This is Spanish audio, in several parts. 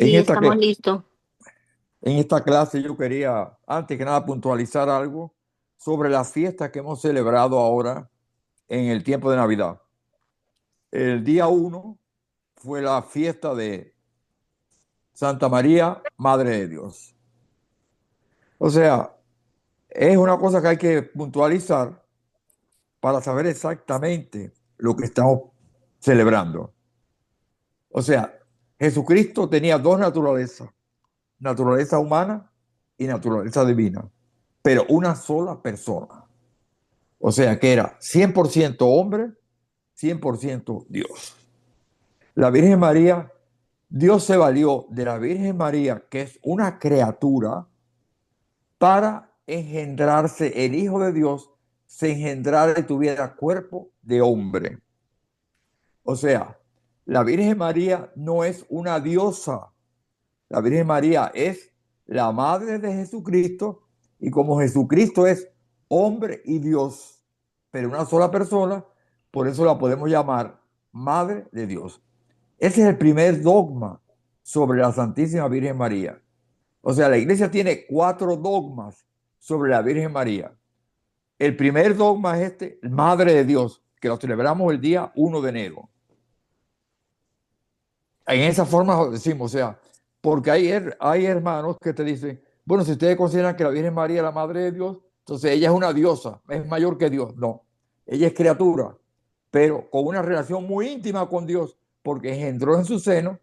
En Sí, esta, estamos que, listos. en esta clase yo quería, antes que nada, puntualizar algo sobre las fiestas que hemos celebrado ahora en el tiempo de Navidad. El día 1 fue la fiesta de Santa María, Madre de Dios. O sea, es una cosa que hay que puntualizar para saber exactamente lo que estamos celebrando. O sea, Jesucristo tenía dos naturalezas, naturaleza humana y naturaleza divina, pero una sola persona. O sea que era 100% hombre, 100% Dios. La Virgen María, Dios se valió de la Virgen María, que es una criatura, para engendrarse el Hijo de Dios, se engendrara y tuviera cuerpo de hombre. O sea, la Virgen María no es una diosa. La Virgen María es la madre de Jesucristo y como Jesucristo es hombre y Dios, pero una sola persona, por eso la podemos llamar Madre de Dios. Ese es el primer dogma sobre la Santísima Virgen María. O sea, la iglesia tiene cuatro dogmas sobre la Virgen María. El primer dogma es este, Madre de Dios, que lo celebramos el día 1 de enero. En esa forma lo decimos, o sea, porque hay hermanos que te dicen, bueno, si ustedes consideran que la Virgen María es la Madre de Dios, entonces ella es una diosa, es mayor que Dios. No, ella es criatura, pero con una relación muy íntima con Dios, porque engendró en su seno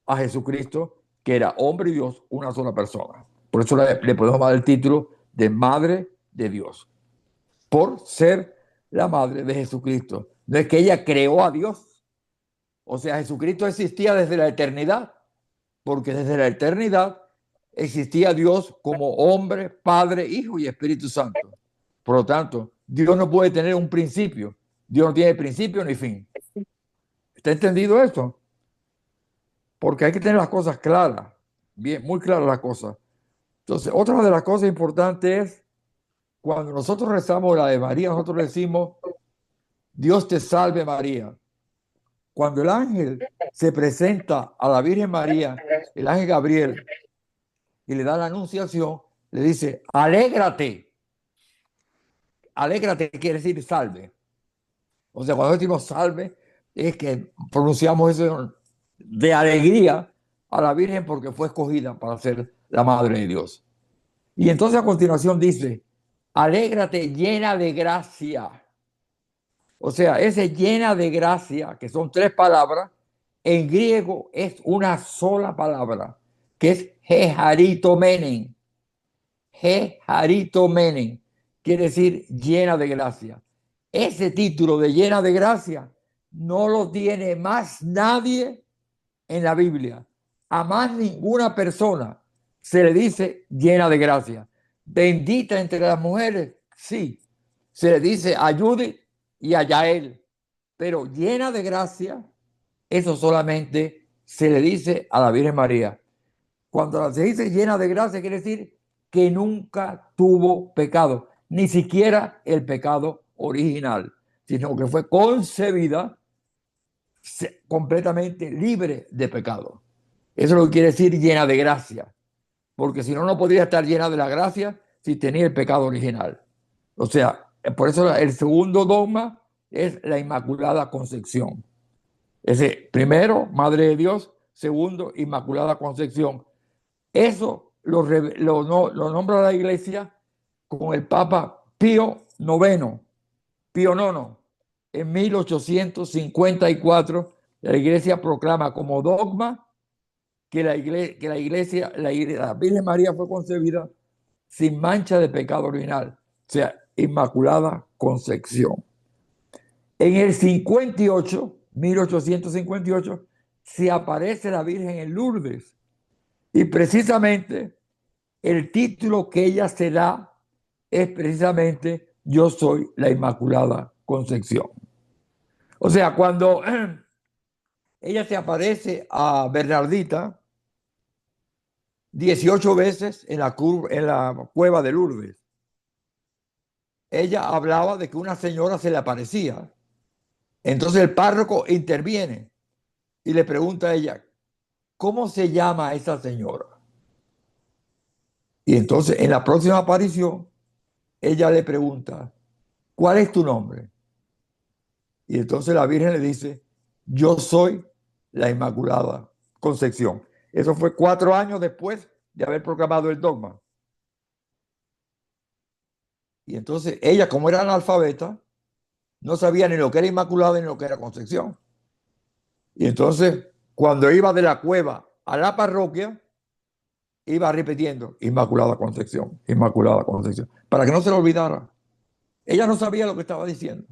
a Jesucristo, que era hombre y Dios, una sola persona. Por eso le podemos dar el título de Madre de Dios, por ser la Madre de Jesucristo. No es que ella creó a Dios, o sea, Jesucristo existía desde la eternidad, porque desde la eternidad existía Dios como hombre, Padre, Hijo y Espíritu Santo. Por lo tanto, Dios no puede tener un principio. Dios no tiene principio ni fin. ¿Está entendido esto? Porque hay que tener las cosas claras, bien, muy claras las cosas. Entonces, otra de las cosas importantes es cuando nosotros rezamos la de María, nosotros decimos, Dios te salve María. Cuando el ángel se presenta a la Virgen María, el ángel Gabriel, y le da la anunciación, le dice, alégrate. Alégrate quiere decir salve. O sea, cuando decimos salve, es que pronunciamos eso de alegría a la Virgen porque fue escogida para ser la Madre de Dios. Y entonces a continuación dice, alégrate llena de gracia. O sea, ese llena de gracia, que son tres palabras, en griego es una sola palabra, que es menen. Menen quiere decir llena de gracia. Ese título de llena de gracia no lo tiene más nadie en la Biblia. A más ninguna persona se le dice llena de gracia. Bendita entre las mujeres, sí. Se le dice a Judith y a Yael. Pero llena de gracia, eso solamente se le dice a la Virgen María. Cuando se dice llena de gracia, quiere decir que nunca tuvo pecado, ni siquiera el pecado original, sino que fue concebida completamente libre de pecado. Eso es lo que quiere decir llena de gracia, porque si no, no podría estar llena de la gracia si tenía el pecado original. O sea, por eso el segundo dogma es la Inmaculada Concepción. Ese primero, Madre de Dios; segundo, Inmaculada Concepción. Eso lo nombra la iglesia con el Papa Pío IX, Pío IX. En 1854, la iglesia proclama como dogma que la Virgen María fue concebida sin mancha de pecado original, o sea, Inmaculada Concepción. En el 58, 1858, se aparece la Virgen en Lourdes y precisamente el título que ella se da es precisamente Yo soy la Inmaculada Concepción. O sea, cuando ella se aparece a Bernardita 18 veces en la cueva de Lourdes, ella hablaba de que una señora se le aparecía. Entonces el párroco interviene y le pregunta a ella, ¿cómo se llama esa señora? Y entonces en la próxima aparición, ella le pregunta, ¿cuál es tu nombre? Y entonces la Virgen le dice, yo soy la Inmaculada Concepción. Eso fue 4 años después de haber proclamado el dogma. Y entonces ella, como era analfabeta, no sabía ni lo que era Inmaculada ni lo que era Concepción. Y entonces, cuando iba de la cueva a la parroquia, iba repitiendo Inmaculada Concepción, Inmaculada Concepción, para que no se lo olvidara. Ella no sabía lo que estaba diciendo.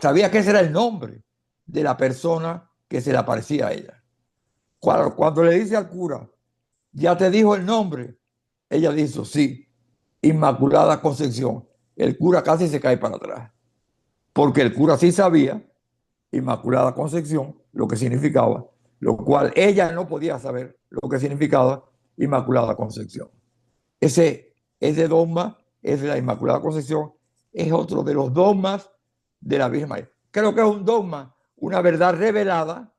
Sabía que ese era el nombre de la persona que se le aparecía a ella. Cuando le dice al cura, ya te dijo el nombre, ella dijo, sí, Inmaculada Concepción. El cura casi se cae para atrás, porque el cura sí sabía Inmaculada Concepción lo que significaba, lo cual ella no podía saber lo que significaba Inmaculada Concepción. Ese dogma es de la Inmaculada Concepción, es otro de los dogmas de la Virgen María. Creo que es un dogma, una verdad revelada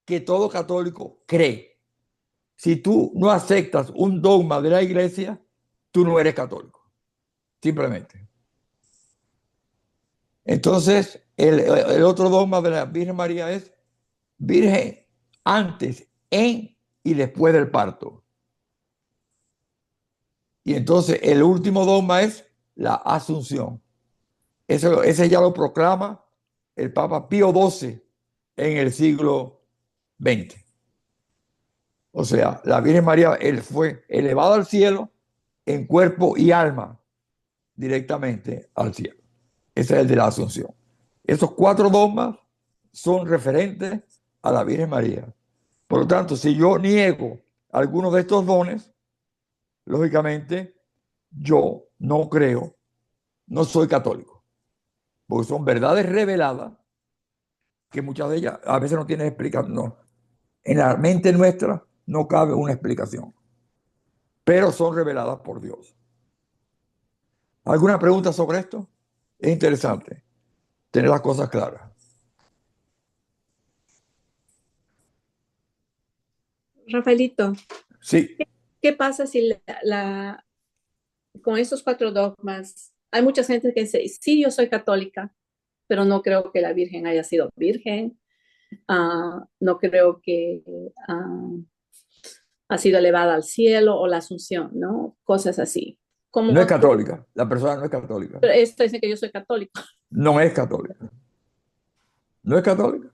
que todo católico cree. Si tú no aceptas un dogma de la iglesia, tú no eres católico, simplemente. Entonces, el otro dogma de la Virgen María es virgen antes, en y después del parto. Y entonces el último dogma es la asunción. Ese ya lo proclama el Papa Pío XII en el siglo XX. O sea, la Virgen María él fue elevada al cielo en cuerpo y alma directamente al cielo. Ese es el de la Asunción. Esos 4 dogmas son referentes a la Virgen María. Por lo tanto, si yo niego algunos de estos dones, lógicamente yo no creo, no soy católico, porque son verdades reveladas que muchas de ellas a veces no tienen explicación. No, en la mente nuestra no cabe una explicación, pero son reveladas por Dios. ¿Alguna pregunta sobre esto? Es interesante tener las cosas claras. Rafaelito, Sí, ¿qué pasa si con estos 4 dogmas, hay mucha gente que dice, sí, yo soy católica, pero no creo que la Virgen haya sido virgen, no creo que ha sido elevada al cielo o la Asunción, ¿no? Cosas así. no es Como tú, católica, la persona no es católica, pero esto dice que yo soy católico. no es católica, no es católica.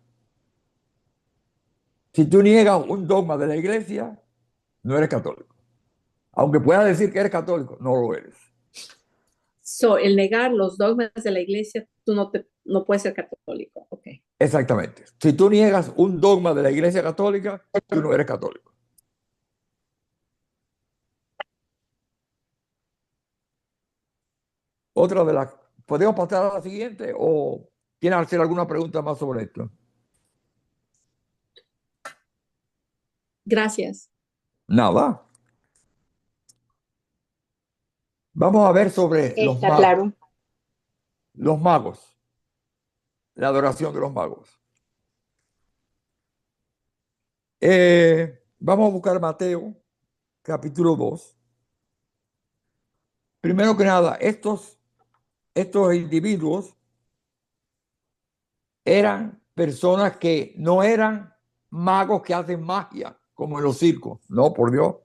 Si tú niegas un dogma de la iglesia, no eres católico. Aunque puedas decir que eres católico, no lo eres. So, el negar los dogmas de la iglesia, tú no puedes ser católico. Ok. Exactamente. Si tú niegas un dogma de la iglesia católica, tú no eres católico. Otra de las... ¿Podemos pasar a la siguiente o quieren hacer alguna pregunta más sobre esto? Gracias. Nada. Vamos a ver sobre los Está magos. claro. Los magos. La adoración de los magos. Vamos a buscar Mateo, capítulo 2. Primero que nada, estos individuos eran personas que no eran magos que hacen magia, como en los circos. No, por Dios.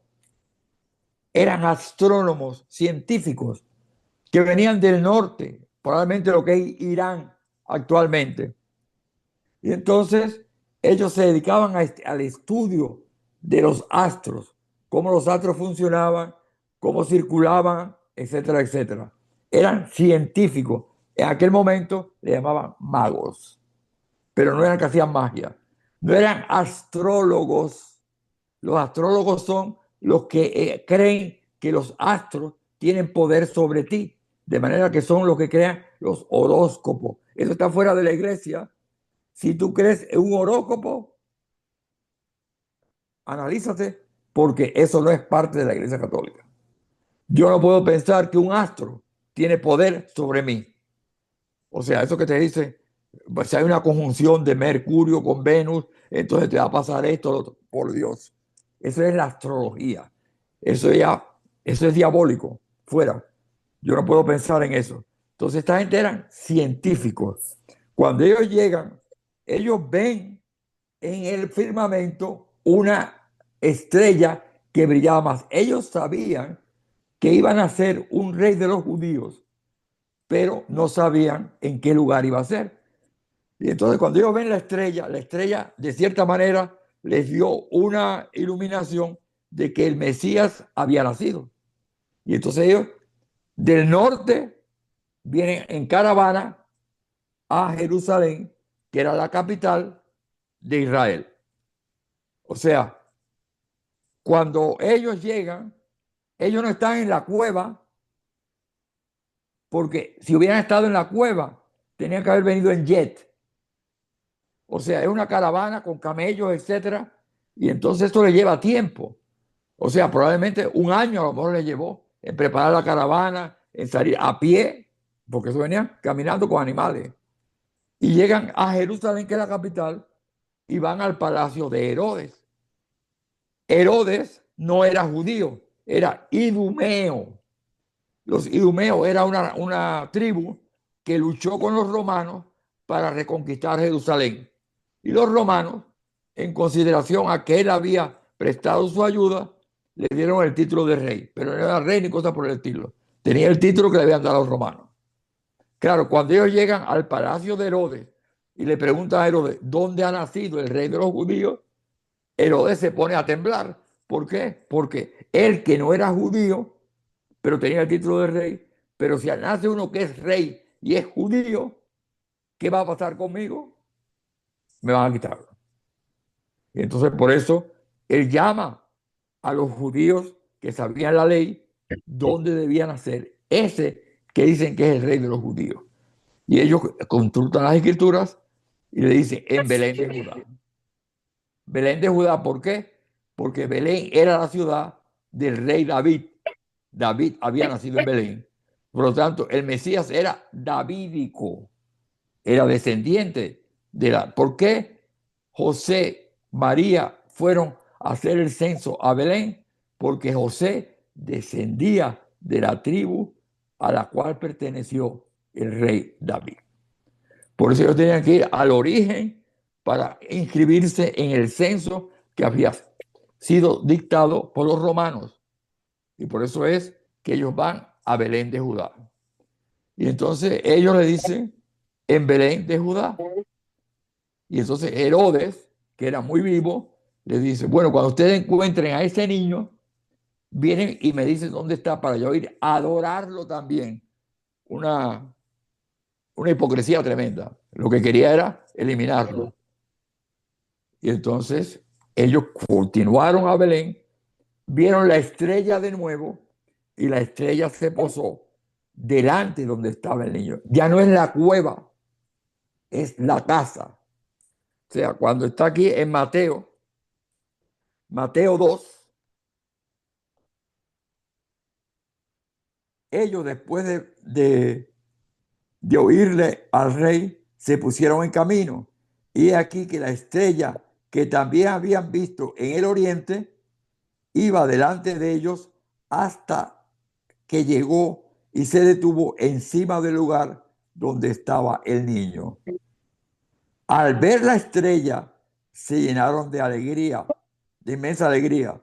Eran astrónomos, científicos, que venían del norte, probablemente lo que es Irán actualmente. Y entonces ellos se dedicaban al estudio de los astros, cómo los astros funcionaban, cómo circulaban, etcétera, etcétera. Eran científicos. En aquel momento le llamaban magos, pero no eran que hacían magia. No eran astrólogos. Los astrólogos son los que creen que los astros tienen poder sobre ti, de manera que son los que crean los horóscopos. Eso está fuera de la iglesia. Si tú crees en un horóscopo, analízate, porque eso no es parte de la iglesia católica. Yo no puedo pensar que un astro tiene poder sobre mí. O sea, eso que te dice, Pues si hay una conjunción de Mercurio con Venus, entonces te va a pasar esto, lo otro. Por Dios. Eso es la astrología. Eso ya, eso es diabólico. Fuera. Yo no puedo pensar en eso. Entonces, esta gente eran científicos. Cuando ellos llegan, ellos ven en el firmamento una estrella que brillaba más. Ellos sabían que iban a ser un rey de los judíos, pero no sabían en qué lugar iba a ser. Y entonces cuando ellos ven la estrella de cierta manera les dio una iluminación de que el Mesías había nacido. Y entonces ellos del norte vienen en caravana a Jerusalén, que era la capital de Israel. O sea, cuando ellos llegan, ellos no están en la cueva, porque si hubieran estado en la cueva, tenían que haber venido en jet. O sea, es una caravana con camellos, etcétera, y entonces esto le lleva tiempo. O sea, probablemente un año a lo mejor le llevó en preparar la caravana, en salir a pie, porque eso venían caminando con animales. Y llegan a Jerusalén, que es la capital, y van al palacio de Herodes. Herodes no era judío, era idumeo. Los idumeos era una tribu que luchó con los romanos para reconquistar Jerusalén. Y los romanos, en consideración a que él había prestado su ayuda, le dieron el título de rey, pero no era rey ni cosa por el estilo. Tenía el título que le habían dado a los romanos. Claro, cuando ellos llegan al palacio de Herodes y le preguntan a Herodes, ¿dónde ha nacido el rey de los judíos? Herodes se pone a temblar. ¿Por qué? Porque él, que no era judío, pero tenía el título de rey, pero si nace uno que es rey y es judío, ¿qué va a pasar conmigo? Me van a quitarlo. Y entonces por eso él llama a los judíos que sabían la ley dónde debían nacer ese que dicen que es el rey de los judíos. Y ellos consultan las escrituras y le dicen en Belén de Judá. Belén de Judá, ¿por qué? Porque Belén era la ciudad del rey David. David había nacido en Belén. Por lo tanto, el Mesías era davídico, era descendiente de la... ¿Por qué José, María fueron a hacer el censo a Belén? Porque José descendía de la tribu a la cual perteneció el rey David. Por eso ellos tenían que ir al origen para inscribirse en el censo que había sido dictado por los romanos. Y por eso es que ellos van a Belén de Judá. Y entonces ellos le dicen en Belén de Judá. Y entonces Herodes, que era muy vivo, le dice, bueno, cuando ustedes encuentren a ese niño, vienen y me dicen dónde está para yo ir a adorarlo también. Una, una hipocresía tremenda. Lo que quería era eliminarlo. Y entonces ellos continuaron a Belén, vieron la estrella de nuevo y la estrella se posó delante donde estaba el niño. Ya no es la cueva, es la casa. O sea, cuando está aquí en Mateo, Mateo 2, ellos después de oírle al rey, se pusieron en camino. Y aquí que la estrella que también habían visto en el oriente iba delante de ellos hasta que llegó y se detuvo encima del lugar donde estaba el niño. Al ver la estrella, se llenaron de alegría, de inmensa alegría.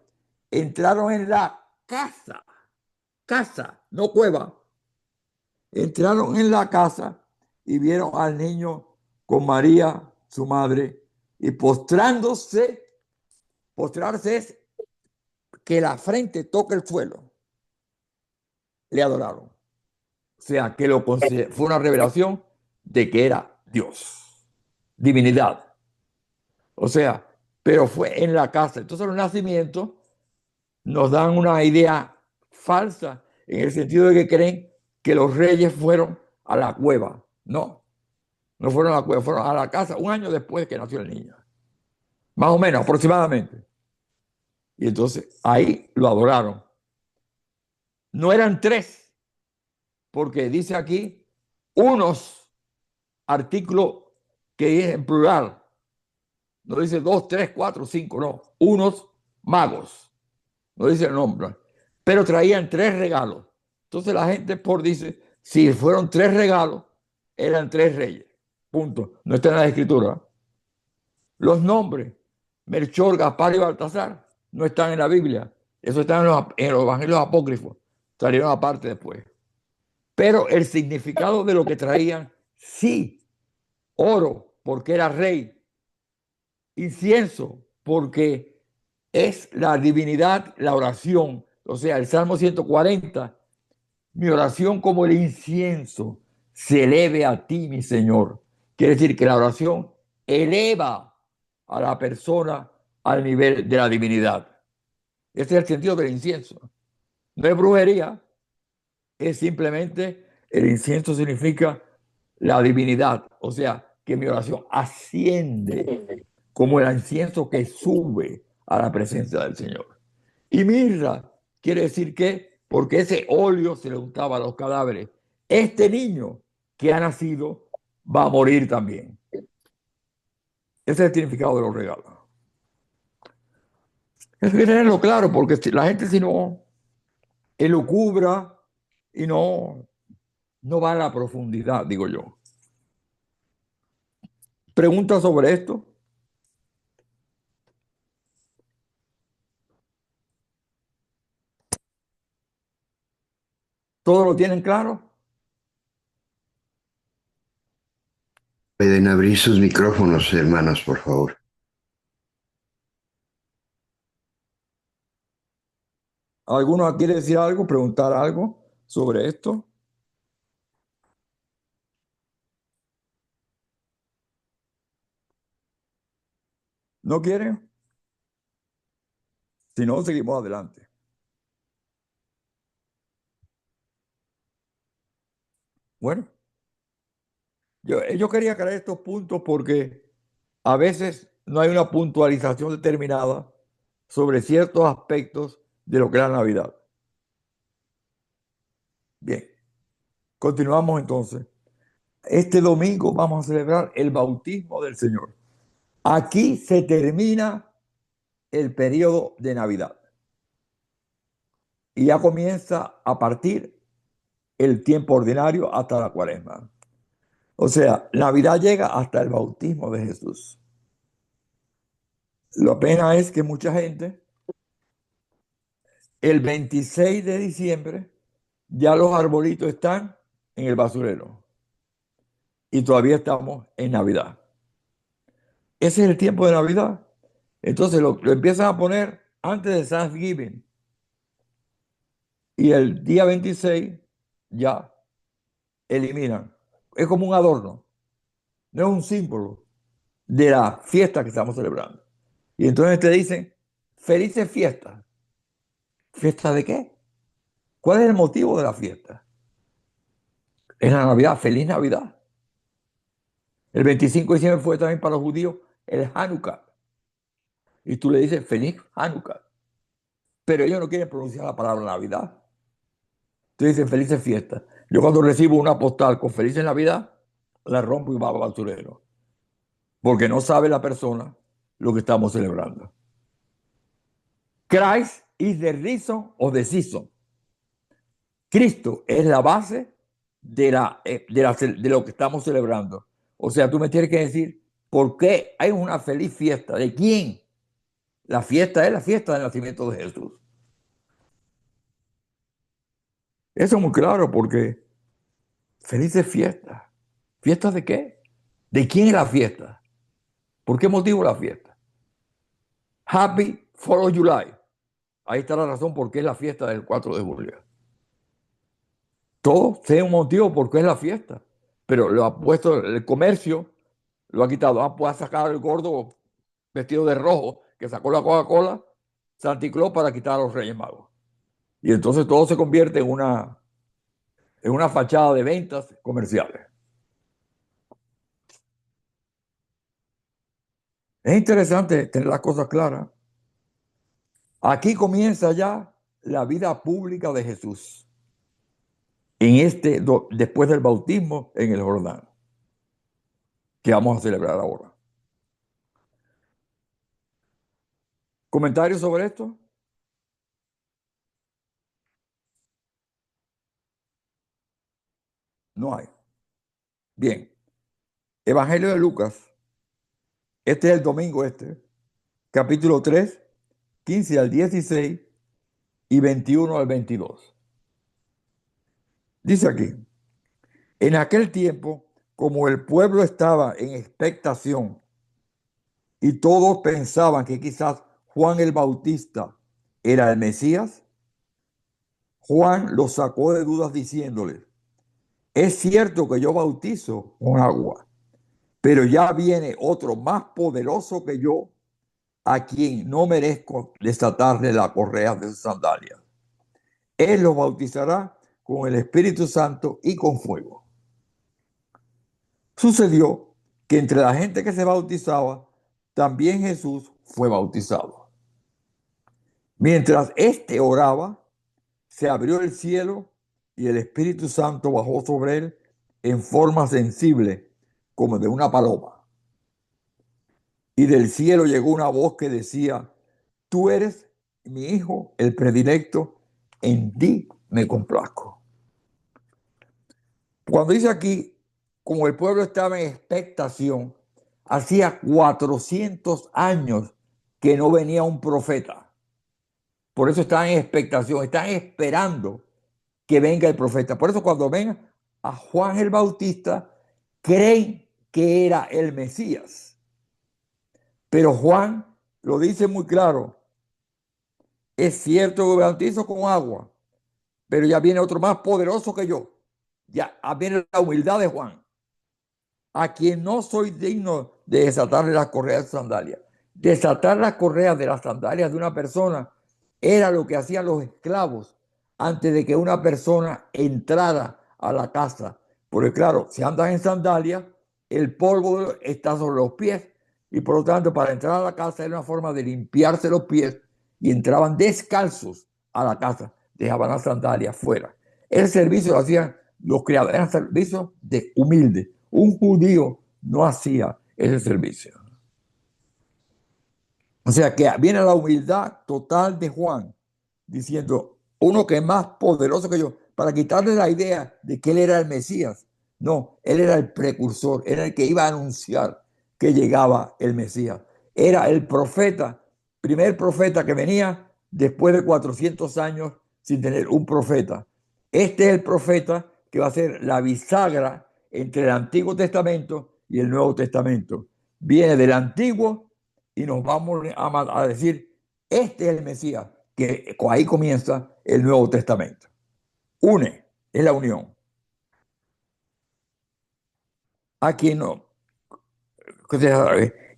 Entraron en la casa, no cueva. Entraron en la casa y vieron al niño con María, su madre, y postrarse es que la frente toque el suelo. Le adoraron. O sea, que fue una revelación de que era Dios, divinidad. O sea, pero fue en la casa. Entonces los nacimientos nos dan una idea falsa en el sentido de que creen que los reyes fueron a la cueva. No, no fueron a la cueva, fueron a la casa un año después de que nació el niño. Más o menos, aproximadamente. Y entonces ahí lo adoraron. No eran tres, porque dice aquí unos artículo que es en plural. No dice 2, 3, 4, 5, no. Unos magos. No dice el nombre. Pero traían 3 regalos. Entonces la gente por dice, si fueron 3 regalos, eran 3 reyes. Punto. No está en la escritura. Los nombres, Melchor, Gaspar y Baltasar, no están en la Biblia. Eso está en los evangelios apócrifos. Salieron aparte después. Pero el significado de lo que traían, sí. Oro, porque era rey. Incienso, porque es la divinidad, la oración. O sea, el Salmo 140, mi oración como el incienso se eleve a ti, mi Señor. Quiere decir que la oración eleva a la persona al nivel de la divinidad. Ese es el sentido del incienso. No es brujería, es simplemente el incienso significa la divinidad. O sea, que mi oración asciende como el incienso que sube a la presencia del Señor. Y mirra quiere decir que, porque ese óleo se le untaba a los cadáveres, este niño que ha nacido va a morir también. Ese es el significado de los regalos. Eso hay que tenerlo claro, porque la gente si no elucubra y no va a la profundidad, digo yo. Preguntas sobre esto. ¿Todos lo tienen claro? Pueden abrir sus micrófonos, hermanos, por favor. ¿Alguno quiere decir algo, preguntar algo sobre esto? ¿No quieren? Si no, seguimos adelante. Bueno, yo quería aclarar estos puntos porque a veces no hay una puntualización determinada sobre ciertos aspectos de lo que es la Navidad. Bien, continuamos entonces. Este domingo vamos a celebrar el bautismo del Señor. Aquí se termina el periodo de Navidad y ya comienza a partir el tiempo ordinario hasta la Cuaresma. O sea, Navidad llega hasta el bautismo de Jesús. La pena es que mucha gente, el 26 de diciembre, ya los arbolitos están en el basurero y todavía estamos en Navidad. Ese es el tiempo de Navidad. Entonces lo empiezan a poner antes de Thanksgiving y el día 26 ya eliminan. Es como un adorno, no es un símbolo de la fiesta que estamos celebrando. Y entonces te dicen, felices fiestas. ¿Fiesta de qué? ¿Cuál es el motivo de la fiesta? Es la Navidad, feliz Navidad. El 25 de diciembre fue también para los judíos el Hanukkah. Y tú le dices feliz Hanukkah. Pero ellos no quieren pronunciar la palabra Navidad. Tú dices felices fiestas. Yo cuando recibo una postal con felices Navidad, la rompo y va al basurero. Porque no sabe la persona lo que estamos celebrando. Christ is the reason of the season. Cristo es la base de lo que estamos celebrando. O sea, tú me tienes que decir por qué hay una feliz fiesta. ¿De quién? La fiesta es la fiesta del nacimiento de Jesús. Eso es muy claro porque felices fiestas. ¿Fiestas de qué? ¿De quién es la fiesta? ¿Por qué motivo la fiesta? Happy 4 of July. Ahí está la razón por qué es la fiesta del 4 de julio. Todo sea un motivo por qué es la fiesta. Pero lo ha puesto el comercio, lo ha quitado. Ah, pues a sacar el gordo vestido de rojo que sacó la Coca-Cola, Santa Claus para quitar a los Reyes Magos. Y entonces todo se convierte en una fachada de ventas comerciales. Es interesante tener las cosas claras. Aquí comienza ya la vida pública de Jesús. Después del bautismo en el Jordán. que vamos a celebrar ahora. ¿Comentarios sobre esto? No hay. Bien. Evangelio de Lucas. Este es el domingo capítulo 3, 15 al 16 y 21 al 22. Dice aquí, en aquel tiempo, como el pueblo estaba en expectación y todos pensaban que quizás Juan el Bautista era el Mesías, Juan los sacó de dudas diciéndoles, es cierto que yo bautizo con agua, pero ya viene otro más poderoso que yo, a quien no merezco desatarle la correa de sus sandalias. Él los bautizará con el Espíritu Santo y con fuego. Sucedió que entre la gente que se bautizaba, también Jesús fue bautizado. Mientras éste oraba, se abrió el cielo y el Espíritu Santo bajó sobre él en forma sensible, como de una paloma. Y del cielo llegó una voz que decía, tú eres mi hijo, el predilecto, en ti me complazco. Cuando dice aquí, como el pueblo estaba en expectación, hacía 400 años que no venía un profeta. Por eso están en expectación, están esperando que venga el profeta. Por eso cuando ven a Juan el Bautista, creen que era el Mesías. Pero Juan lo dice muy claro, es cierto que bautizo con agua, pero ya viene otro más poderoso que yo. Ya viene la humildad de Juan, a quien no soy digno de desatarle las correas de sandalias. Desatar las correas de las sandalias de una persona era lo que hacían los esclavos antes de que una persona entrara a la casa. Porque claro, si andan en sandalias, el polvo está sobre los pies y por lo tanto para entrar a la casa era una forma de limpiarse los pies y entraban descalzos a la casa, dejaban las sandalias fuera. El servicio lo hacían los criados, era servicio de humilde. Un judío no hacía ese servicio. O sea que viene la humildad total de Juan, diciendo, uno que es más poderoso que yo, para quitarle la idea de que él era el Mesías. No, él era el precursor, era el que iba a anunciar que llegaba el Mesías. Era el profeta, primer profeta que venía después de 400 años sin tener un profeta. Este es el profeta que va a ser la bisagra entre el Antiguo Testamento y el Nuevo Testamento. Viene del Antiguo y nos vamos a decir, este es el Mesías, que ahí comienza el Nuevo Testamento. Une, es la unión. A quien no,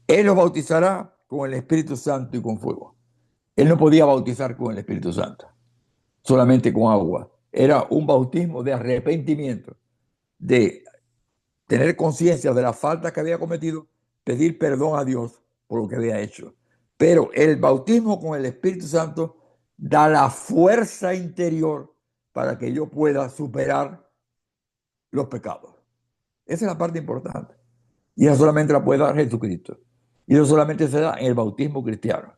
él los bautizará con el Espíritu Santo y con fuego. Él no podía bautizar con el Espíritu Santo, solamente con agua. Era un bautismo de arrepentimiento, de tener conciencia de la falta que había cometido, pedir perdón a Dios por lo que había hecho. Pero el bautismo con el Espíritu Santo da la fuerza interior para que yo pueda superar los pecados. Esa es la parte importante. Y eso solamente la puede dar Jesucristo. Y eso solamente se da en el bautismo cristiano.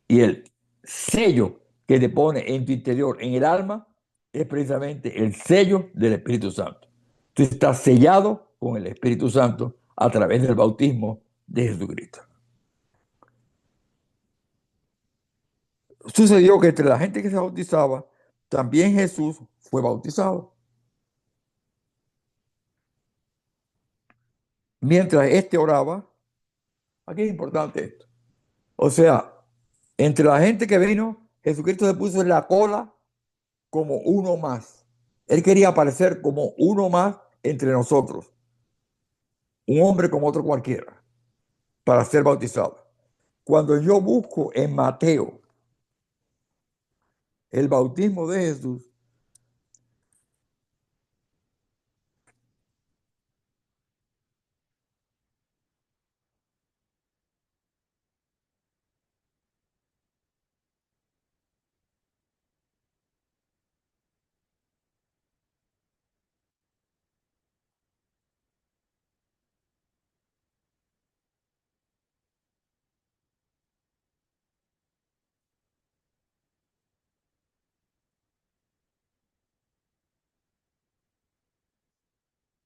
Y el sello que te pone en tu interior, en el alma, es precisamente el sello del Espíritu Santo. Tú estás sellado con el Espíritu Santo a través del bautismo de Jesucristo. Sucedió que entre la gente que se bautizaba, también Jesús fue bautizado. Mientras éste oraba, aquí es importante esto. O sea, entre la gente que vino, Jesucristo se puso en la cola como uno más. Él quería aparecer como uno más entre nosotros, un hombre como otro cualquiera, para ser bautizado. Cuando yo busco en Mateo el bautismo de Jesús,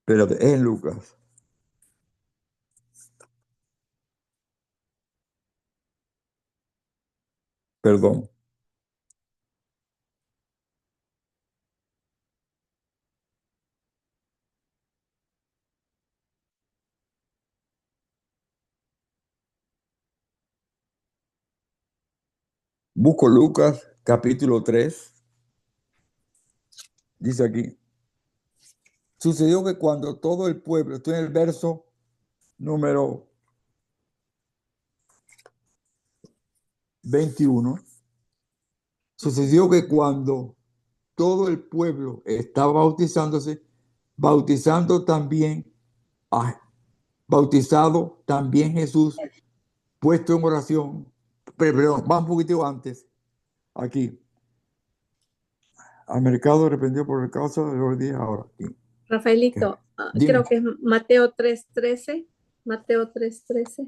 Espérate, es en Lucas. Perdón. Busco Lucas capítulo 3. Dice aquí. Sucedió que cuando todo el pueblo, estoy en el verso número 21. Sucedió que cuando todo el pueblo estaba bautizándose, bautizando también, ah, bautizado también Jesús, puesto en oración. Perdón, va un poquito antes, aquí. Al mercado arrepentido por el caso de los días ahora. Aquí. Rafaelito, Dime, creo que es Mateo 3:13. Mateo 3:13.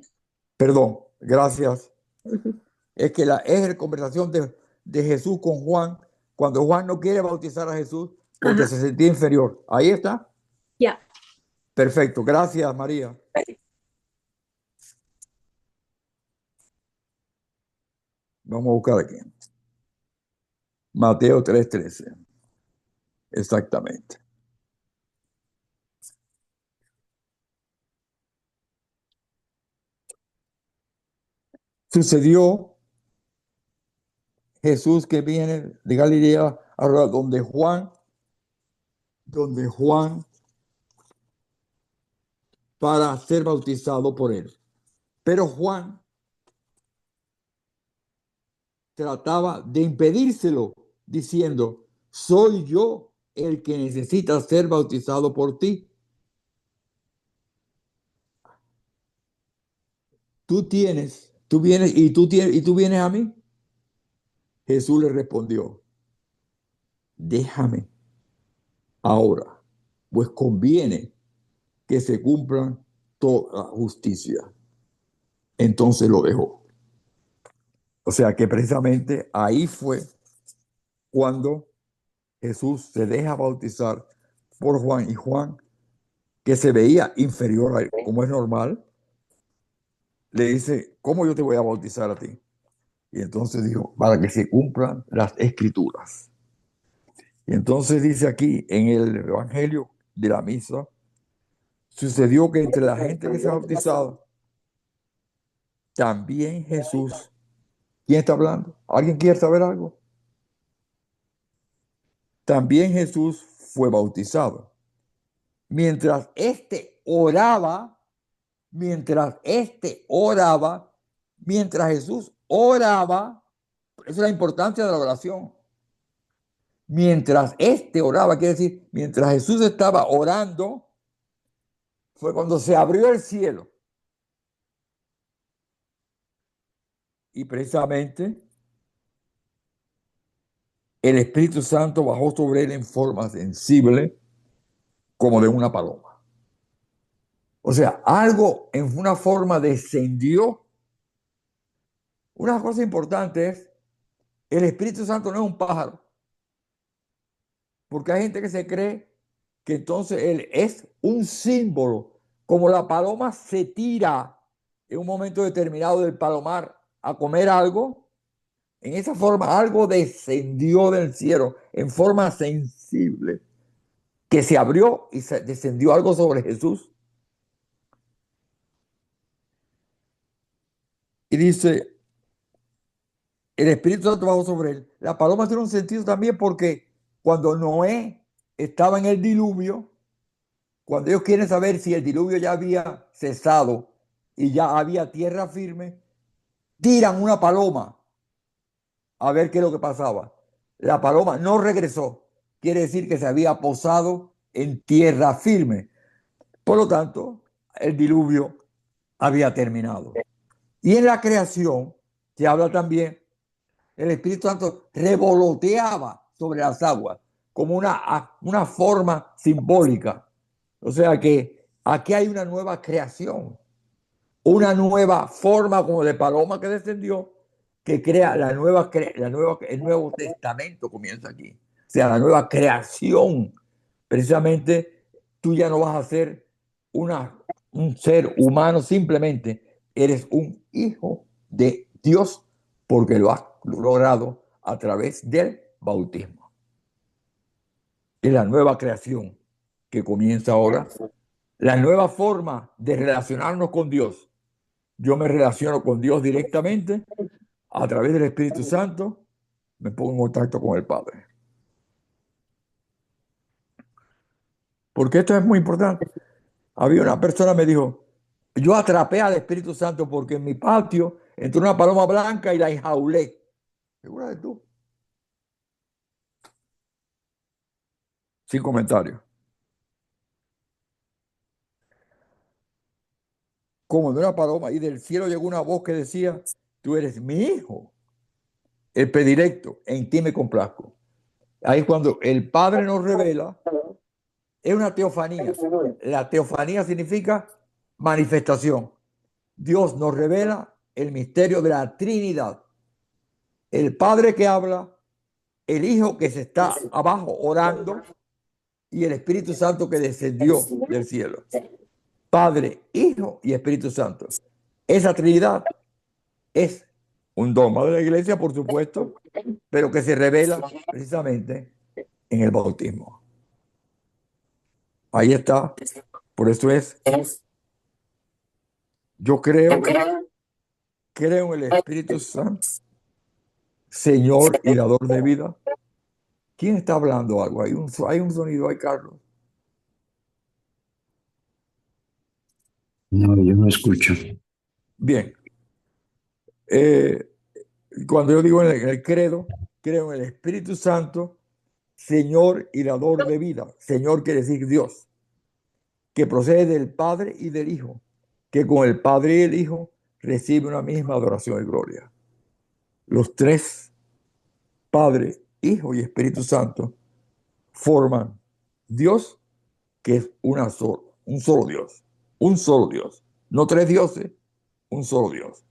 perdón, gracias. Ujú. Es que es la conversación de Jesús con Juan, cuando Juan no quiere bautizar a Jesús porque Ajá, se sentía inferior. Ahí está. ya. Perfecto, gracias María. Vamos a buscar aquí. Mateo 3:13. Exactamente. Sucedió Jesús que viene de Galilea, ahora donde Juan para ser bautizado por él. Pero Juan trataba de impedírselo, diciendo, soy yo el que necesita ser bautizado por ti. Tú vienes y tú vienes a mí. Jesús le respondió, déjame ahora, pues conviene que se cumplan toda justicia. Entonces lo dejó. O sea que precisamente ahí fue cuando Jesús se deja bautizar por Juan, y Juan, que se veía inferior a él, como es normal, le dice, ¿cómo yo te voy a bautizar a ti? Y entonces dijo, para que se cumplan las escrituras. Y entonces dice aquí en el Evangelio de la misa, sucedió que entre la gente que se bautizaba, también Jesús. ¿Quién está hablando? ¿Alguien quiere saber algo? También Jesús fue bautizado. Mientras éste oraba, mientras éste oraba, mientras Jesús oraba, esa es la importancia de la oración. Mientras éste oraba, quiere decir, mientras Jesús estaba orando, fue cuando se abrió el cielo. Y precisamente el Espíritu Santo bajó sobre él en forma sensible, como de una paloma. O sea, algo en una forma descendió. Una cosa importante es, el Espíritu Santo no es un pájaro, porque hay gente que se cree que entonces él es un símbolo, como la paloma se tira en un momento determinado del palomar a comer algo. En esa forma algo descendió del cielo en forma sensible, que se abrió y se descendió algo sobre Jesús. Y dice, el Espíritu Santo bajó sobre él. La paloma tiene un sentido también porque cuando Noé estaba en el diluvio, cuando ellos quieren saber si el diluvio ya había cesado y ya había tierra firme, tiran una paloma a ver qué es lo que pasaba. La paloma no regresó. Quiere decir que se había posado en tierra firme. Por lo tanto, el diluvio había terminado. Y en la creación se habla también, el Espíritu Santo revoloteaba sobre las aguas como una forma simbólica. O sea que aquí hay una nueva creación, una nueva forma como de paloma que descendió, que crea el Nuevo Testamento comienza aquí. O sea, la nueva creación precisamente tú ya no vas a ser un ser humano, simplemente eres un hijo de Dios porque lo has logrado a través del bautismo. Es la nueva creación que comienza ahora, la nueva forma de relacionarnos con Dios. Yo me relaciono con Dios directamente a través del Espíritu Santo, me pongo en contacto con el Padre. Porque esto es muy importante. Había una persona que me dijo, yo atrapé al Espíritu Santo porque en mi patio entró una paloma blanca y la enjaulé. ¿Segura de tú? Sin comentario. Como de una paloma y del cielo llegó una voz que decía, tú eres mi hijo, el predilecto, en ti me complazco. Ahí es cuando el Padre nos revela, es una teofanía. La teofanía significa manifestación. Dios nos revela el misterio de la Trinidad. El Padre que habla, el Hijo que se está abajo orando y el Espíritu Santo que descendió del cielo. Padre, Hijo y Espíritu Santo. Esa Trinidad es un dogma de la iglesia, por supuesto, pero que se revela precisamente en el bautismo. Ahí está. Por eso es, yo creo en el Espíritu Santo, Señor y dador de vida. ¿Quién está hablando algo? Hay un sonido ahí, Carlos. No, yo no escucho. Bien. Cuando yo digo en el credo, creo en el Espíritu Santo, Señor y dador de vida. Señor quiere decir Dios, que procede del Padre y del Hijo, que con el Padre y el Hijo recibe una misma adoración y gloria. Los tres, Padre, Hijo y Espíritu Santo, forman Dios, que es un solo Dios, un solo Dios, no tres dioses, un solo Dios,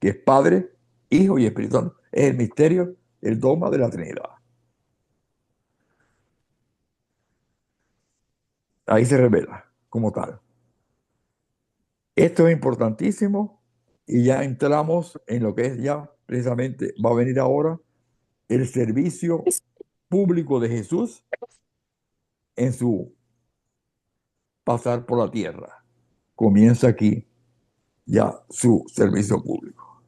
que es Padre, Hijo y Espíritu Santo. Es el misterio, el dogma de la Trinidad. Ahí se revela como tal. Esto es importantísimo y ya entramos en lo que es ya precisamente, va a venir ahora el servicio público de Jesús en su pasar por la tierra. Comienza aquí ya su servicio público.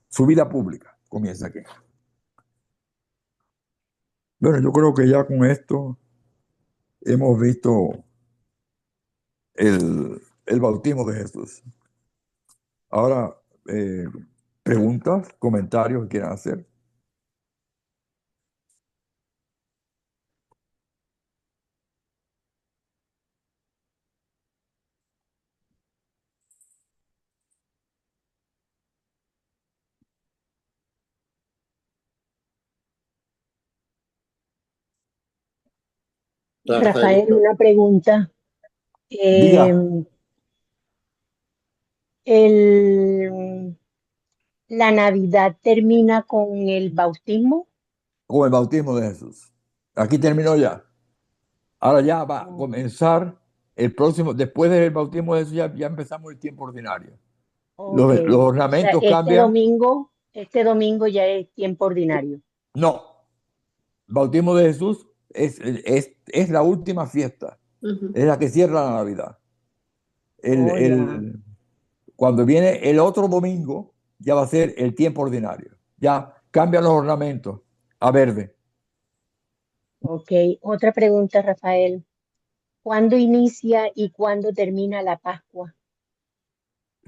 Su vida pública comienza aquí. Bueno, yo creo que ya con esto hemos visto el bautismo de Jesús. Ahora, preguntas, comentarios que quieran hacer. Rafael, una pregunta. Diga, El- ¿La Navidad termina con el bautismo? con el bautismo de Jesús. Aquí terminó ya. Ahora ya va a Oh, comenzar el próximo, después del bautismo de Jesús ya empezamos el tiempo ordinario. ok. Los O sea, ornamentos cambian. este domingo ya es tiempo ordinario. No, el bautismo de Jesús es la última fiesta, Ujú. es la que cierra la Navidad. Oh, ya. Cuando viene el otro domingo, ya va a ser el tiempo ordinario. Ya cambian los ornamentos a verde. Ok. Otra pregunta, Rafael. ¿Cuándo inicia y cuándo termina la Pascua?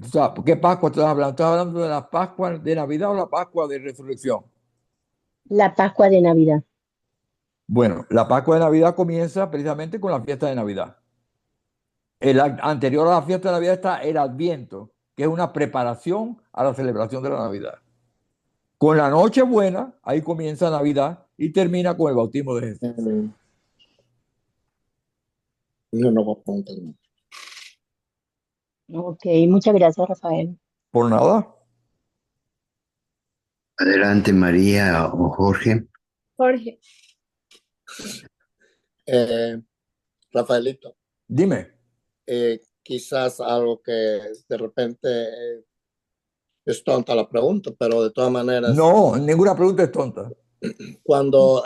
O sea, ¿qué Pascua estás hablando? ¿Estás hablando de la Pascua de Navidad o la Pascua de Resurrección? La Pascua de Navidad. Bueno, la Pascua de Navidad comienza precisamente con la fiesta de Navidad. Anterior a la fiesta de Navidad está el Adviento, que es una preparación a la celebración de la Navidad. Con la Nochebuena, ahí comienza Navidad y termina con el bautismo de Jesús. No voy a preguntar más. Ok, muchas gracias, Rafael. Por nada. Adelante, María o Jorge. Jorge, Rafaelito, Dime. Quizás algo que de repente es tonta la pregunta, pero de todas maneras, No, ninguna pregunta es tonta. cuando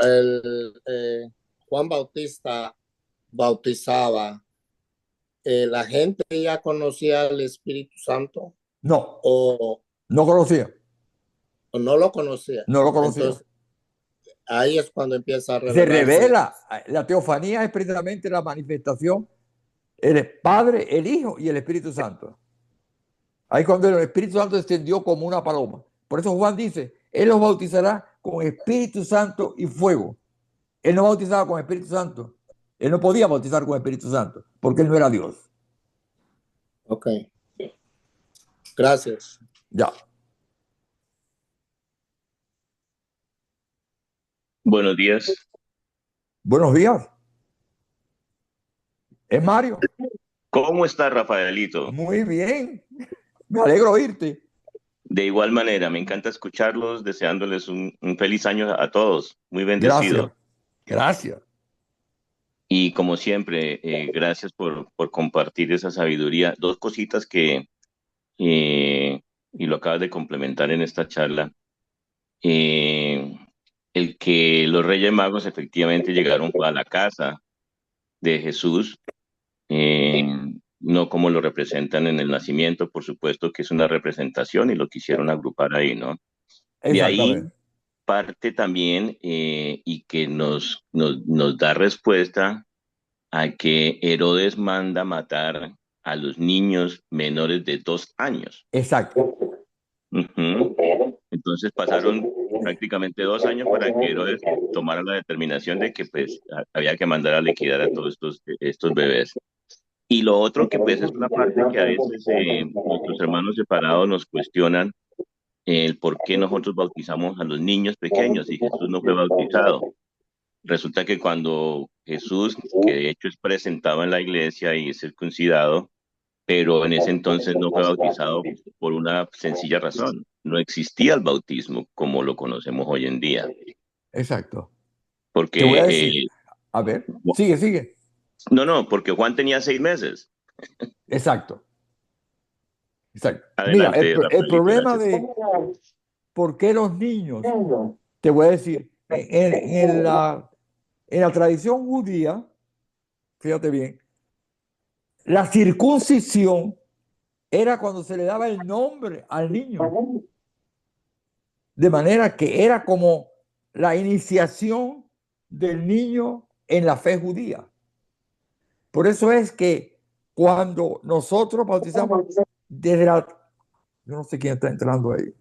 Juan Bautista bautizaba, ¿la gente ya conocía el Espíritu Santo No, o, no conocía. o no lo conocía? No lo conocía. Entonces, ahí es cuando empieza a Se revelarse. revela. La teofanía es precisamente la manifestación. El Padre, el Hijo y el Espíritu Santo. Ahí cuando el Espíritu Santo descendió como una paloma. Por eso Juan dice, Él los bautizará con Espíritu Santo y fuego. Él no bautizaba con Espíritu Santo. Él no podía bautizar con Espíritu Santo porque Él no era Dios. Ok. Gracias. Ya. Buenos días. Buenos días. ¿Es Mario? ¿Cómo está Rafaelito? Muy bien. Me alegro oírte. De igual manera, me encanta escucharlos, deseándoles un feliz año a todos. Muy Gracias. bendecido. Gracias. Y como siempre, gracias por compartir esa sabiduría. Dos cositas y lo acabas de complementar en esta charla. Eh, el que los Reyes Magos efectivamente llegaron a la casa de Jesús, eh, no como lo representan en el nacimiento, por supuesto que es una representación y lo quisieron agrupar ahí, ¿no? De ahí Exactamente. parte también y que nos da respuesta a que Herodes manda matar a los niños menores de 2 años. Exacto. Ujú. Entonces pasaron prácticamente 2 años para que Herodes tomara la determinación de que pues había que mandar a liquidar a todos estos bebés. Y lo otro que pues es una parte que a veces nuestros hermanos separados nos cuestionan el por qué nosotros bautizamos a los niños pequeños y Jesús no fue bautizado. Resulta que cuando Jesús, que de hecho es presentado en la iglesia y es circuncidado, pero en ese entonces no fue bautizado por una sencilla razón. No existía el bautismo como lo conocemos hoy en día. Exacto. Te voy a Porque, decir. A ver. Sigue. no, porque Juan tenía 6 meses. Exacto. Exacto. Mira, Adelante, el Rafaelito, problema gracias. de por qué los niños, te voy a decir, en la tradición judía, fíjate bien, la circuncisión era cuando se le daba el nombre al niño. De manera que era como la iniciación del niño en la fe judía. Por eso es que cuando nosotros bautizamos desde la... Yo no sé quién está entrando ahí.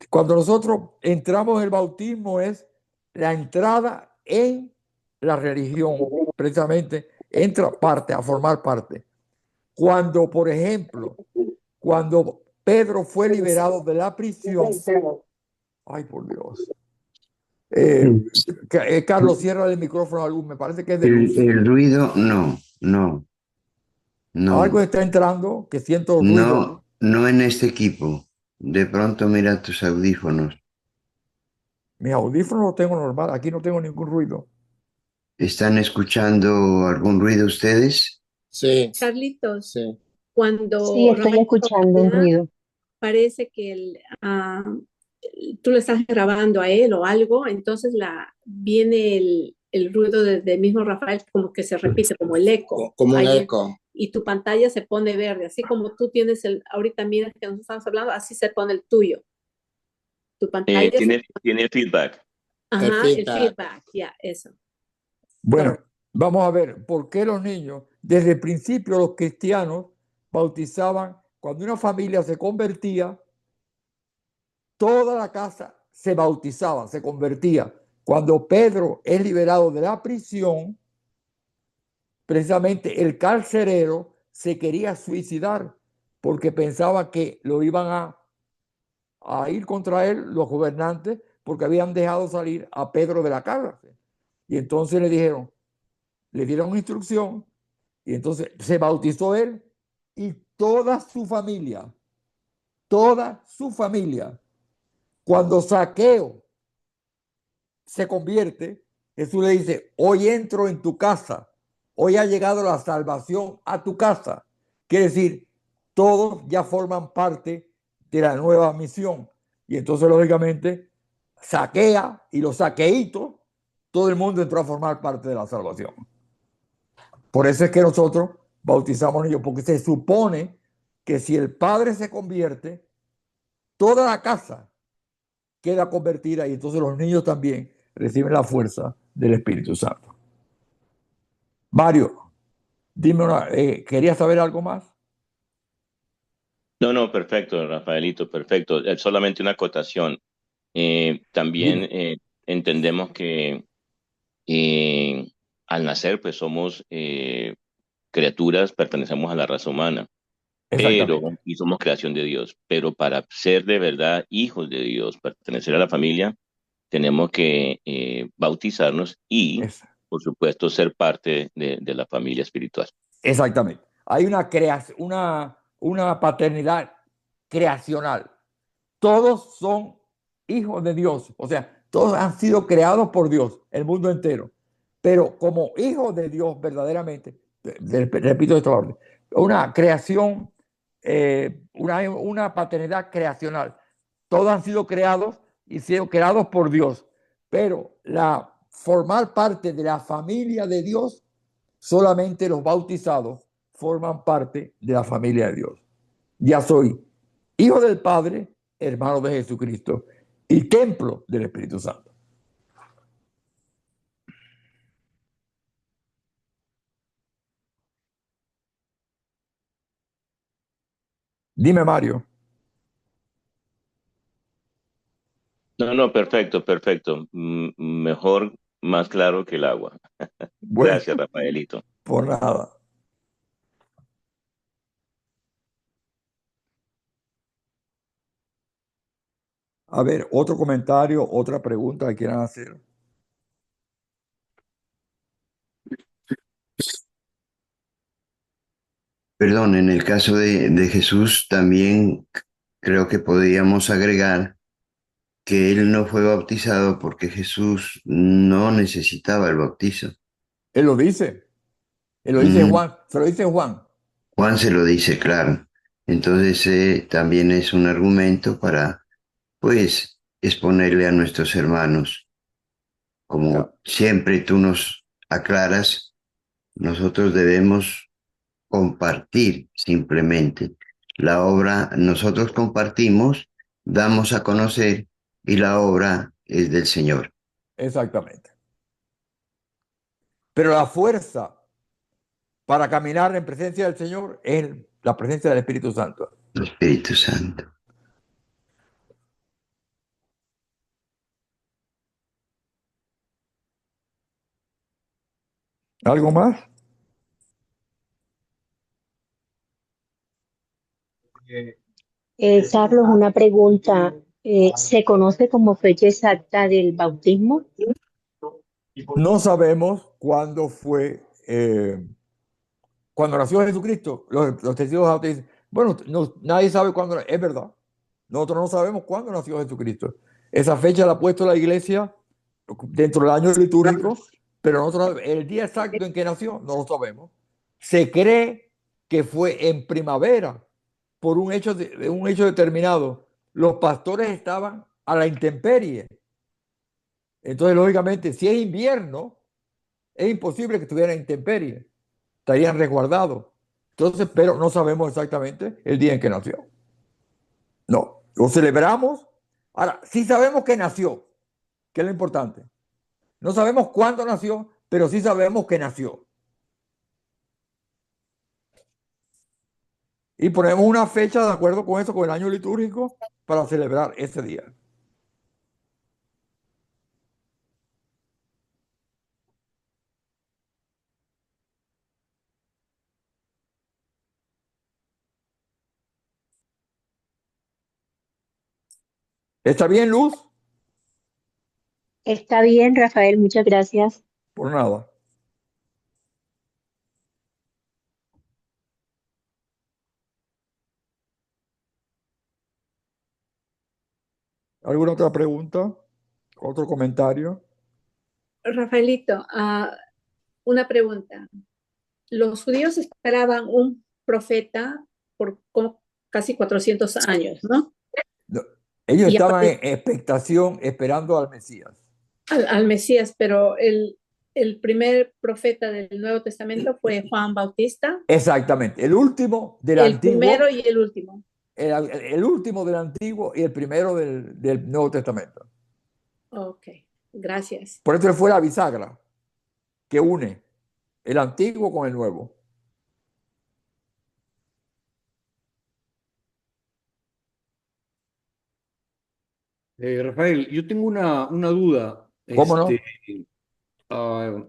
Cuando nosotros entramos en el bautismo es la entrada en la religión, precisamente entra parte, a formar parte. Cuando, por ejemplo, cuando Pedro fue liberado de la prisión, ay por Dios, Carlos, cierra el micrófono a luz, me parece que es de luz. El ruido, no, Algo está entrando, que siento ruido. no en este equipo. De pronto mira tus audífonos. Mis audífonos los tengo normal, aquí no tengo ningún ruido. ¿Están escuchando algún ruido ustedes? Sí, Carlitos, sí. Sí, cuando estoy Rafael escuchando un habla, ruido. parece que tú le estás grabando a él o algo, entonces viene el ruido del mismo Rafael como que se repite, como el eco. Como un Ahí eco. y tu pantalla se pone verde, así como tú tienes ahorita mira que nos estamos hablando, así se pone el tuyo. Tu pantalla Tiene feedback. Ajá, el feedback. feedback, ya, eso. Bueno, vamos a ver, ¿por qué los niños? Desde el principio los cristianos bautizaban, cuando una familia se convertía, toda la casa se bautizaba, se convertía. Cuando Pedro es liberado de la prisión, precisamente el carcelero se quería suicidar porque pensaba que lo iban a ir contra él los gobernantes porque habían dejado salir a Pedro de la cárcel. Y entonces le dieron instrucción y entonces se bautizó él y toda su familia. Cuando Zaqueo se convierte, Jesús le dice, hoy entro en tu casa hoy ha llegado la salvación a tu casa. Quiere decir, todos ya forman parte de la nueva misión. Y entonces, lógicamente, saquea y los saqueitos, todo el mundo entró a formar parte de la salvación. Por eso es que nosotros bautizamos niños, porque se supone que si el padre se convierte, toda la casa queda convertida y entonces los niños también reciben la fuerza del Espíritu Santo. Mario, dime ¿querías saber algo más? No, no, perfecto, Rafaelito, perfecto. Solamente una acotación. También Dime. entendemos que eh, al nacer, pues somos criaturas, pertenecemos a la raza humana, Exactamente, y somos creación de Dios. Pero para ser de verdad hijos de Dios, pertenecer a la familia, tenemos que bautizarnos y, es, por supuesto, ser parte de la familia espiritual. exactamente. Hay una paternidad creacional. Todos son hijos de Dios, o sea, todos han sido creados por Dios, el mundo entero. Pero como hijos de Dios verdaderamente, repito esta orden, una creación, una paternidad creacional. Todos han sido creados y sido creados por Dios, pero formar parte de la familia de Dios, solamente los bautizados forman parte de la familia de Dios. Ya soy hijo del Padre, hermano de Jesucristo y templo del Espíritu Santo. Dime, Mario. No, no, perfecto, perfecto. Mejor, más claro que el agua. Bueno, Gracias, Rafaelito. por nada. A ver, otro comentario, otra pregunta que quieran hacer. Perdón, en el caso de Jesús también creo que podríamos agregar que él no fue bautizado porque Jesús no necesitaba el bautizo. Él lo dice Mm, Juan, se lo dice Juan. Juan se lo dice, claro. Entonces también es un argumento para, pues, exponerle a nuestros hermanos. Ya, Como siempre tú nos aclaras, nosotros debemos compartir simplemente. La obra nosotros compartimos, damos a conocer y la obra es del Señor, exactamente. Pero la fuerza para caminar en presencia del Señor es la presencia del Espíritu Santo. el Espíritu Santo. ¿Algo más? Carlos, una pregunta. ¿Se conoce como fecha exacta del bautismo? No sabemos cuándo fue, cuando nació Jesucristo. Los testigos de Jehová te dicen, bueno, nadie sabe cuándo, es verdad. Nosotros no sabemos cuándo nació Jesucristo. Esa fecha la ha puesto la iglesia dentro del año litúrgico, pero nosotros el día exacto en que nació no lo sabemos. Se cree que fue en primavera por un hecho determinado. Los pastores estaban a la intemperie. Entonces, lógicamente, si es invierno, es imposible que estuvieran en intemperie. Estarían resguardados. Entonces, pero no sabemos exactamente el día en que nació. No, lo celebramos. Ahora, sí sabemos que nació, que es lo importante. No sabemos cuándo nació, pero sí sabemos que nació. Y ponemos una fecha de acuerdo con eso, con el año litúrgico, para celebrar ese día. ¿Está bien, Luz? Está bien, Rafael, muchas gracias. Por nada. ¿Alguna otra pregunta? ¿Otro comentario? Rafaelito, una pregunta. los judíos esperaban un profeta por casi 400 años, ¿no? No, ellos Y estaban en expectación, esperando al Mesías. al Mesías, pero el primer profeta del Nuevo Testamento fue Juan Bautista, Exactamente, el último del el Antiguo, primero y el último. el último del Antiguo y el primero del Nuevo Testamento. Ok, gracias. Por eso él fue la bisagra que une el Antiguo con el Nuevo. Rafael, yo tengo una duda. ¿Cómo no? Ah,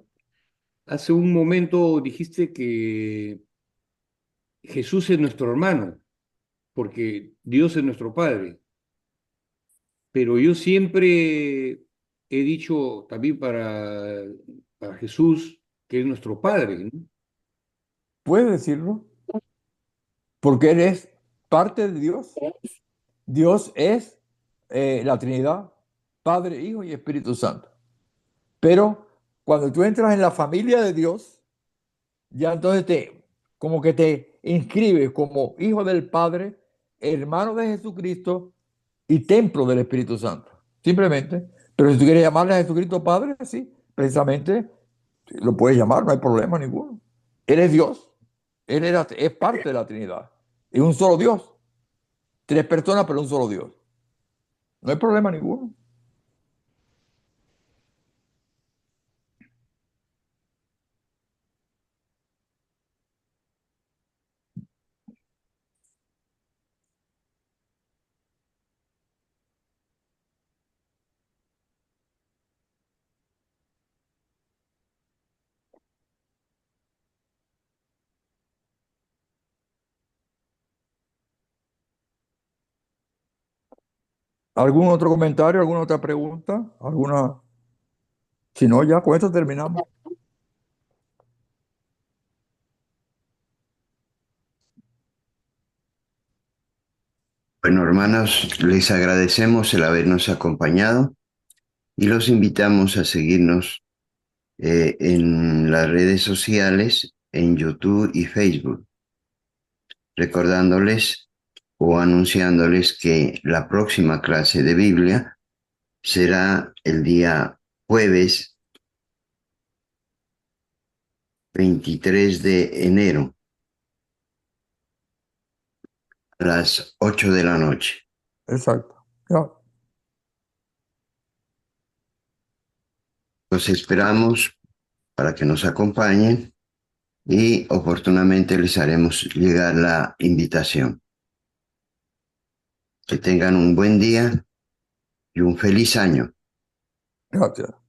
hace un momento dijiste que Jesús es nuestro hermano, porque Dios es nuestro Padre. Pero yo siempre he dicho también para Jesús que es nuestro Padre, ¿no? Puedes decirlo, porque él es parte de Dios. Dios es la Trinidad, Padre, Hijo y Espíritu Santo. Pero cuando tú entras en la familia de Dios, ya entonces como que te inscribes como hijo del Padre, hermano de Jesucristo y templo del Espíritu Santo. Simplemente. Pero si tú quieres llamarle a Jesucristo Padre, sí, precisamente lo puedes llamar, no hay problema ninguno. Él es Dios. Es parte de la Trinidad. Es un solo Dios. Tres personas, pero un solo Dios. No hay problema ninguno. ¿Algún otro comentario? ¿Alguna otra pregunta? ¿Alguna? Si no, ya con esto terminamos. Bueno, hermanos, les agradecemos el habernos acompañado y los invitamos a seguirnos en las redes sociales, en YouTube y Facebook, recordándoles o anunciándoles que la próxima clase de Biblia será el día jueves 23 de enero a las 8 de la noche. Exacto. Ya. Los esperamos para que nos acompañen y oportunamente les haremos llegar la invitación. Que tengan un buen día y un feliz año. Gracias.